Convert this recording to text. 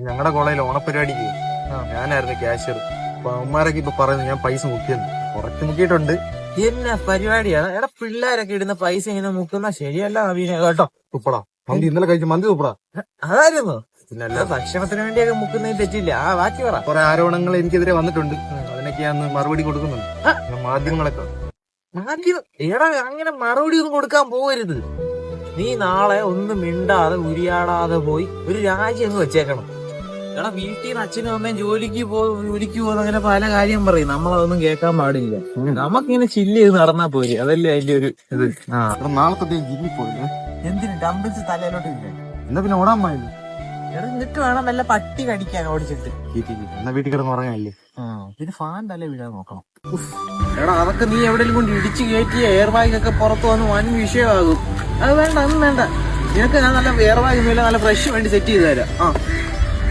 ഞങ്ങളുടെ കോളേജിൽ ഓണപരിപാടിക്ക് ഞാനായിരുന്നു ക്യാഷ്യർ. അപ്പൊ അവന്മാരൊക്കെ ഇപ്പൊ പറയുന്നു ഞാൻ പൈസ മുക്കിയെന്ന്. കുറച്ച് മുക്കിയിട്ടുണ്ട്. എന്നാ പരിപാടിയാണ് എടാ, പിള്ളേരൊക്കെ ഇടുന്ന പൈസ ഇങ്ങനെ മുക്കുന്ന ശരിയല്ല നവീന കേട്ടോ. തുപ്പടാ മന്തി ഇന്നലെ കഴിച്ച മന്തി തുപ്പടാ. അതായിരുന്നു പിന്നല്ല ഭക്ഷണത്തിന് വേണ്ടിയൊക്കെ മുക്കുന്നതിന് തെറ്റില്ല. ബാക്കി പറ. കുറെ ആരോപണങ്ങൾ എനിക്കെതിരെ വന്നിട്ടുണ്ട്. അതിനൊക്കെ ഞാൻ മറുപടി കൊടുക്കുന്നുണ്ട്. മാധ്യമങ്ങളൊക്കെ എടാ അങ്ങനെ മറുപടി ഒന്നും കൊടുക്കാൻ പോകരുത്. നീ നാളെ ഒന്നും മിണ്ടാതെ ഉരിയാടാതെ പോയി ഒരു രാജ്യം അങ്ങ് വെച്ചേക്കണം. എടാ വീട്ടിൽ നിന്ന് അച്ഛനും അമ്മയും ജോലിക്ക് പോകുന്ന അങ്ങനെ പല കാര്യം പറയും. നമ്മളതൊന്നും കേൾക്കാൻ പാടില്ല. നമുക്കിങ്ങനെ ചില്ല് ചെയ്ത് നടന്നാ പോരെ, അതല്ലേ അതിന്റെ ഒരു ഇത്. നാളത്തെ ജിമ്മിൽ പോയില്ലേ? എന്തിന് ഡംബിൾസ് തലയിലോട്ട് ഇല്ല? എന്നാ പിന്നെ ഓടാൻ പോയത്. എടാ എന്നിട്ട് വേണം വല്ല പട്ടി കടിക്കാൻ ഓടിച്ചിട്ട്. എന്നാ വീട്ടിൽ കിടന്ന് ഉറങ്ങാനില്ലേ? പിന്നെ ഫാൻ തല വീഴാൻ നോക്കണം. എടാ അതൊക്കെ നീ എവിടെയെങ്കിലും കൊണ്ട് ഇടിച്ചു കയറ്റിയ എയർ ബാഗ് ഒക്കെ പുറത്ത് വന്ന് വൻ വിഷയമാകും. അത് വേണ്ട, ഒന്നും വേണ്ട. നിനക്ക് ഞാൻ നല്ല എയർ ബാഗ് നല്ല ഫ്രഷ് വേണ്ടി സെറ്റ് ചെയ്ത് തരാം.